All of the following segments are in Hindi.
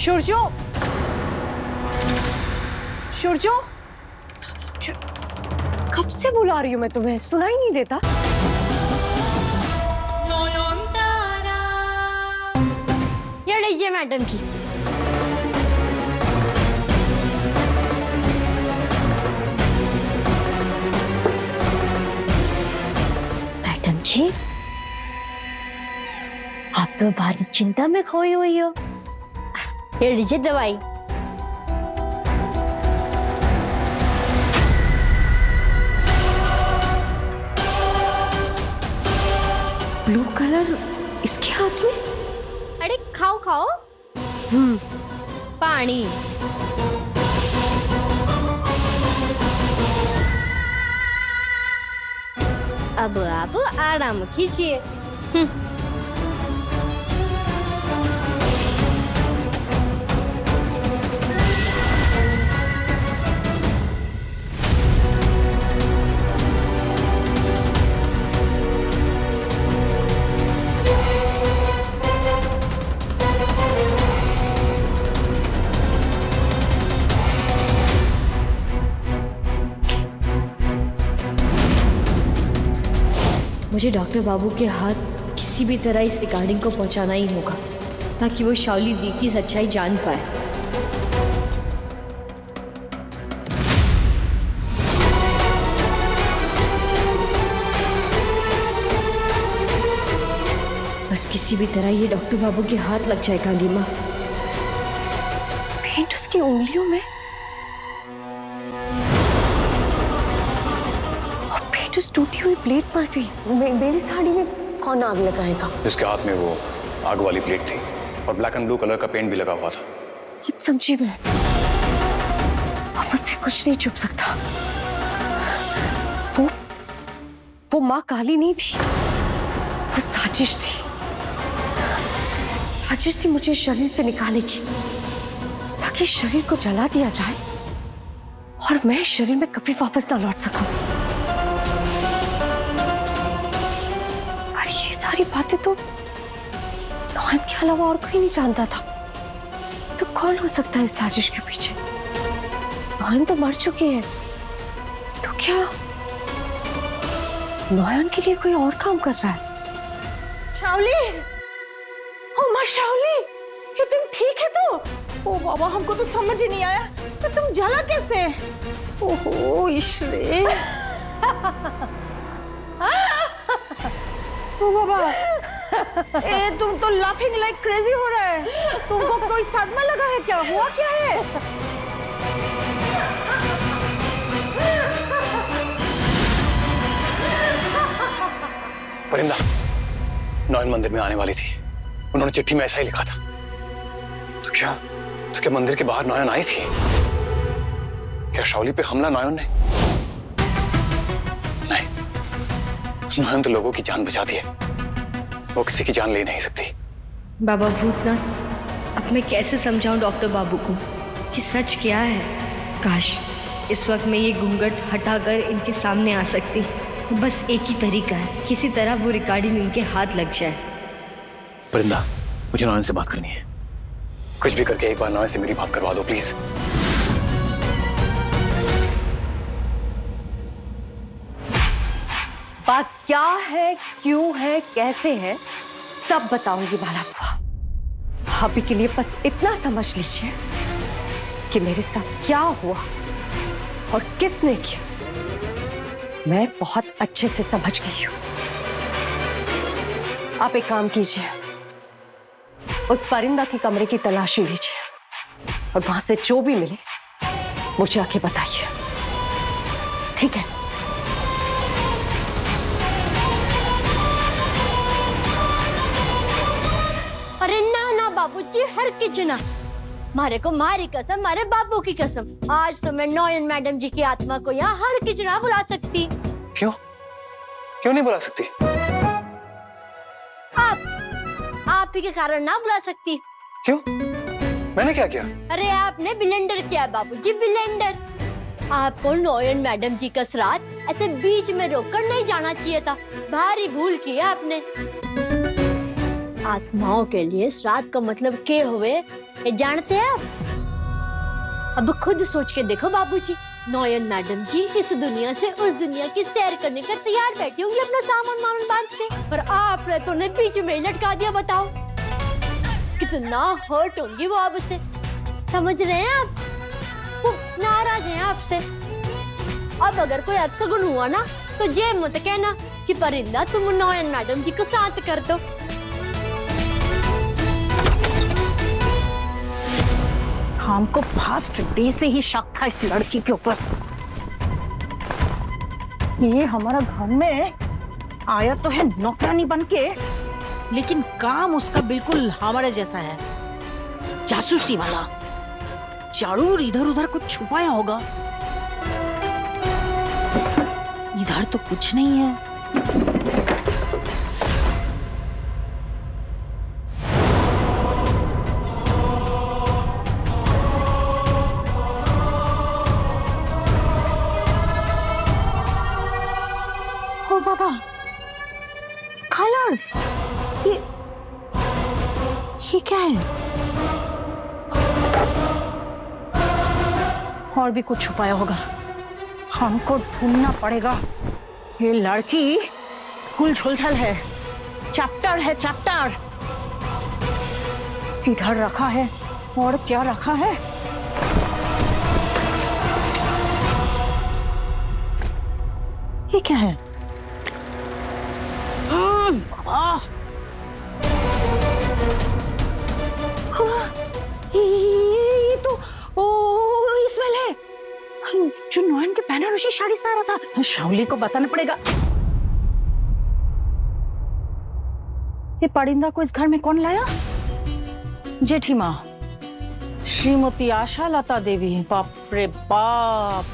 शुरजो, शुरजो, कब से बुला रही हूँ मैं तुम्हें, सुनाई नहीं देता? ये लीजिए मैडम जी। मैडम जी, आप तो भारी चिंता में खोई हुई हो। ये लीजिए दवाई। ब्लू कलर इसके हाथ में? अरे खाओ खाओ। पानी। अब आप आराम कीजिए। मुझे डॉक्टर बाबू के हाथ किसी भी तरह इस रिकॉर्डिंग को पहुंचाना ही होगा ताकि वो शाओली दी की सच्चाई जान पाए। बस किसी भी तरह ये डॉक्टर बाबू के हाथ लग जाए कालीमा। पेंट उसकी उंगलियों में और पेंट उस टूटी हुई प्लेट पर भी। मेरी साड़ी में कौन आग लगाएगा? जिसके हाथ में वो आग वाली प्लेट थी और ब्लैक एंड ब्लू कलर का पेंट भी लगा हुआ था। अब समझी मैं, अब मुझसे कुछ नहीं छुप सकता। वो माँ काली नहीं थी, वो साजिश थी। साजिश थी मुझे शरीर से निकालने की ताकि शरीर को जला दिया जाए और मैं शरीर में कभी वापस ना लौट सकूं। पर ये सारी बातें तो नॉयन के अलावा और कोई नहीं जानता था। तो कौन हो सकता है इस साजिश के पीछे? नॉयन तो मर चुकी है, तो क्या नॉयन के लिए कोई और काम कर रहा है? शाओली, ओ माँ शाओली, ये तुम ठीक है तो? ओ बाबा, हमको तो समझ ही नहीं आया तो तुम जला कैसे? ओहो इश्रे। ओ बाबा, ए तुम तो लाफिंग लाइक क्रेजी हो रहा है। तुमको कोई सदमा लगा है क्या? हुआ क्या है? परिंदा, नॉयन मंदिर में आने वाली थी। उन्होंने चिट्ठी में ऐसा ही लिखा था। तो क्या मंदिर के बाहर नॉयन आई थी? क्या शाओली पे हमला नॉयन ने? नहीं, नॉयन तो लोगों की जान बचाती है, वो किसी की जान ले नहीं सकती। बाबा भूतनाथ, अब मैं कैसे समझाऊं डॉक्टर बाबू को कि सच क्या है? काश इस वक्त मैं ये घूंघट हटाकर इनके सामने आ सकती। बस एक ही तरीका है, किसी तरह वो रिकॉर्डिंग इनके हाथ लग जाए। परिंदा, मुझे नॉयन से बात करनी है। कुछ भी करके एक बार नॉयन से मेरी बात करवा दो प्लीज। बात क्या है, क्यों है, कैसे है, सब बताऊंगी बाला बुआ। अभी के लिए बस इतना समझ लीजिए कि मेरे साथ क्या हुआ और किसने किया, मैं बहुत अच्छे से समझ गई हूं। आप एक काम कीजिए, उस परिंदा की कमरे की तलाशी लीजिए और वहां से जो भी मिले मुझे आके बताइए, ठीक है? अरे ना ना बाबूजी, हर किचना मारे को मारी कसम, मारे बाबू की कसम, आज तो मैं नॉयन मैडम जी की आत्मा को यहाँ हर किचना बुला सकती। क्यों नहीं बुला सकती? आप ही के कारण ना बुला सकती। क्यों? मैंने क्या किया? अरे आपने ब्लेंडर किया बाबूजी, ब्लेंडर। आपको नॉयन मैडम जी का श्राद्ध ऐसे बीच में रोककर नहीं जाना चाहिए था, भारी भूल की आपने। आत्माओं के लिए श्राद्ध का मतलब क्या हुए ये जानते हैं आप? अब खुद सोच के देखो बाबूजी, नोयन मैडम जी इस दुनिया से उस दुनिया की सैर करने का तैयार बैठी होंगी अपना सामान वामान बांध के, और आपने तो उन्हें बीच में लटका दिया। बताओ कितना हर्ट होंगी वो आपसे, समझ रहे हैं आप? वो नाराज हैं आपसे। अब अगर कोई अपशगुन हुआ ना तो जे मत कहना कि परिंदा तुम नोयन मैडम जी को शांत कर दो। हमको फर्स्ट डे से ही शक था इस लड़की के ऊपर। ये हमारा घर में आया तो है नौकरानी बनके, लेकिन काम उसका बिल्कुल हमारे जैसा है, जासूसी वाला। जरूर इधर उधर कुछ छुपाया होगा। इधर तो कुछ नहीं है। ओ बाबा, कलर्स, ये क्या है? और भी कुछ छुपाया होगा, हमको ढूंढना पड़ेगा। ये लड़की फुल झुलझल है, चैप्टर है चैप्टर। इधर रखा है और क्या रखा है? ये क्या है? ये तो स्मेल है जो नोयन के बनारसी साड़ी से आ रहा था। शाओली को बताना पड़ेगा। ये परिंदा को इस घर में कौन लाया? जेठी माँ श्रीमती आशा लता देवी। बाप रे बाप,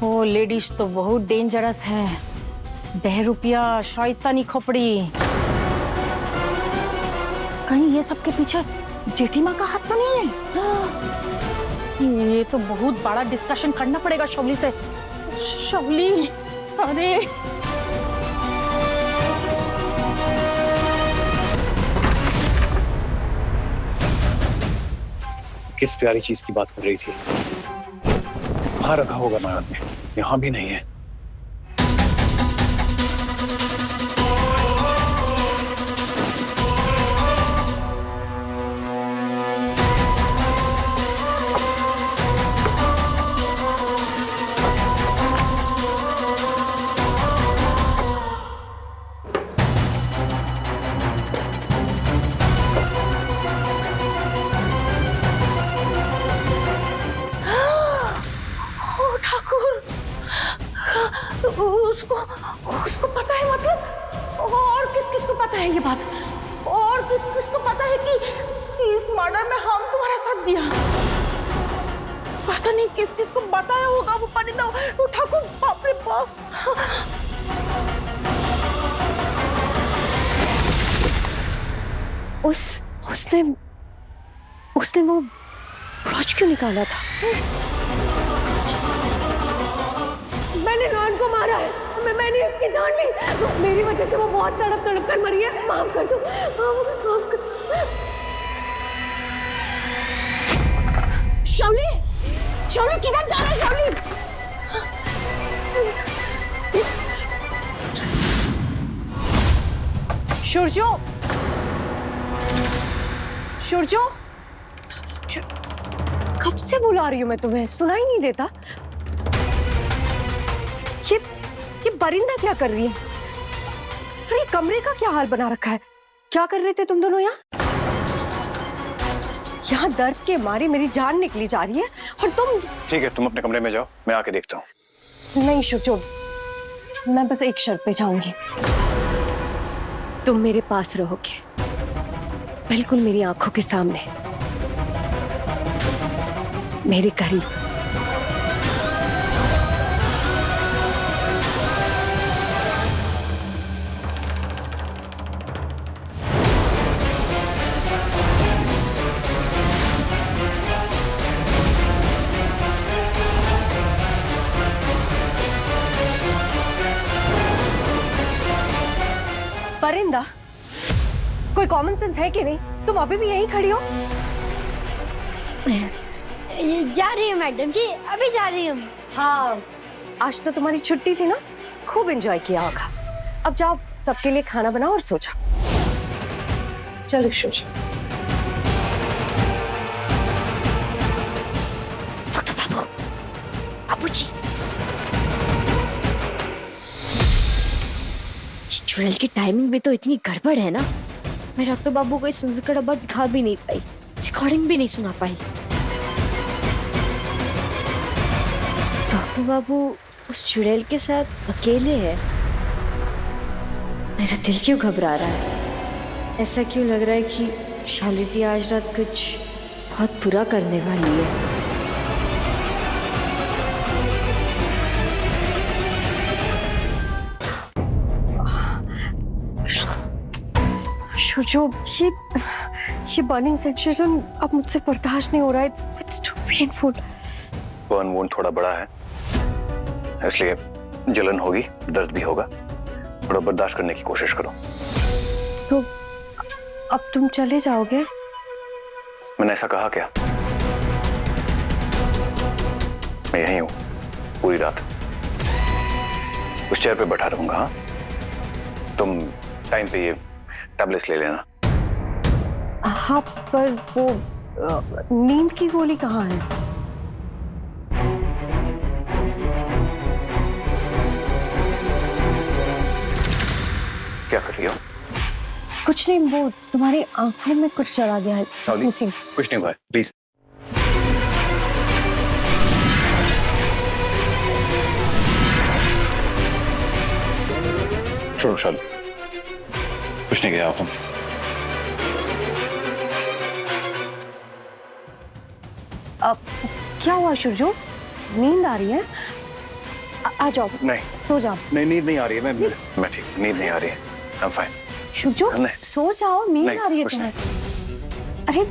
वो लेडीज तो बहुत डेंजरस है। बहरूपिया शैतानी खोपड़ी। कहीं ये सब के पीछे जेठी माँ का हाथ तो नहीं है? ये तो बहुत बड़ा डिस्कशन करना पड़ेगा शाओली से। शाओली, अरे किस प्यारी चीज की बात कर रही थी? कहाँ रखा होगा नोयन ने? यहाँ भी नहीं है। उसको पता है मतलब? और किस को पता है ये बात? और किस को पता है कि इस मर्डर में हम तुम्हारा साथ दिया? पता नहीं किस को बताया होगा वो परिंदा, वो ठाकुर। बाप रे बाप। उसने वो ब्रॉच क्यों निकाला था? मैंने नॉन को मारा है, मैंने उसकी जान ली। मेरी वजह से वो बहुत तड़प कर मरी है। माफ कर दो, माफ कर। शाओली, शाओली किधर जा रहा है? शाओली, शुरजो, कब से बुला रही हूँ मैं तुम्हें, सुनाई नहीं देता? ये परिंदा क्या कर रही है? और ये कमरे का क्या हाल बना रखा है? क्या कर रहे थे तुम दोनों यहाँ? यहाँ दर्द के मारे मेरी जान निकली जा रही है और तुम। ठीक है, तुम अपने कमरे में जाओ, मैं आके देखता हूँ। नहीं शुरजो, मैं बस एक शर्त पे जाऊंगी। तुम मेरे पास रहोगे, बिल्कुल मेरी आंखों के सामने, मेरे करीब। परिंदा, कोई कॉमन सेंस है कि नहीं? तुम अभी भी यहीं खड़ी हो? जा रही हूँ मैडम जी, अभी जा रही हूँ। हाँ, आज तो तुम्हारी छुट्टी थी ना, खूब एंजॉय किया होगा। अब जाओ, सबके लिए खाना बनाओ और सो जाओ। चलो सो जाओ। डॉक्टर बाबू, बाबू जी, चुड़ैल की टाइमिंग भी तो इतनी गड़बड़ है ना। मैं डॉक्टर बाबू को इस सुंदर का डब्बा दिखा भी नहीं पाई, रिकॉर्डिंग भी नहीं सुना पाई। डॉक्टर बाबू उस चुड़ैल के साथ अकेले है। मेरा दिल क्यों घबरा रहा है? ऐसा क्यों लग रहा है कि शालिनी आज रात कुछ बहुत बुरा करने वाली है। जो ये बर्निंग सेंसेशन अब मुझसे बर्दाश्त नहीं हो रहा है। It's too painful. Burn wound थोड़ा बड़ा है, इसलिए जलन होगी, दर्द भी होगा। थोड़ा बर्दाश्त करने की कोशिश करो। तो अब तुम चले जाओगे? मैंने ऐसा कहा क्या? मैं यहीं हूँ पूरी रात, उस चेयर पे बैठा रहूंगा। हाँ, तुम टाइम पे ये टैबलेट्स ले लेना। हाँ, पर वो नींद की गोली कहाँ है? क्या कर रही हो? कुछ नहीं, वो तुम्हारी आंखों में कुछ चला गया है। कुछ नहीं हुआ है, प्लीज। छोड़ो शालू, कुछ नहीं गया। तुम अब क्या हुआ शुरजू? नींद आ रही है? आ जाओ। नहीं, सो जाओ। नहीं, नींद नहीं आ रही है। मैं ठीक, नींद नहीं आ रही है। I am fine. शुरजू, सो जाओ, नींद आ रही है तुम्हें। अरे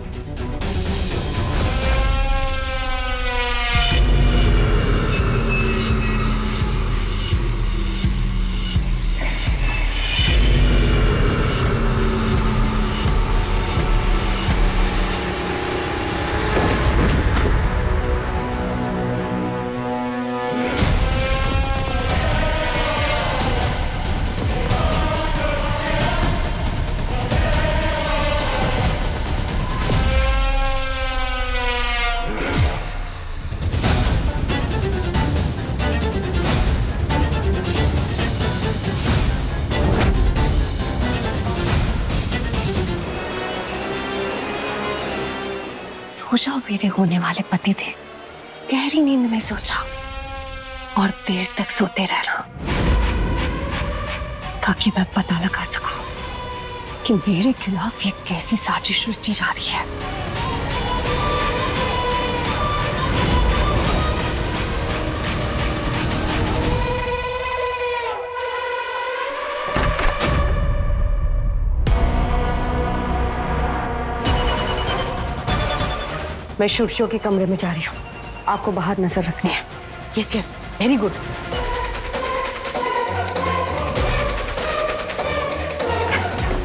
सो जाओ मेरे होने वाले पति थे, गहरी नींद में सो जाओ और देर तक सोते रहना, ताकि मैं पता लगा सकूं कि मेरे खिलाफ ये कैसी साजिश रची जा रही है। मैं शुरजू के कमरे में जा रही हूँ, आपको बाहर नजर रखनी है। Yes yes, very good.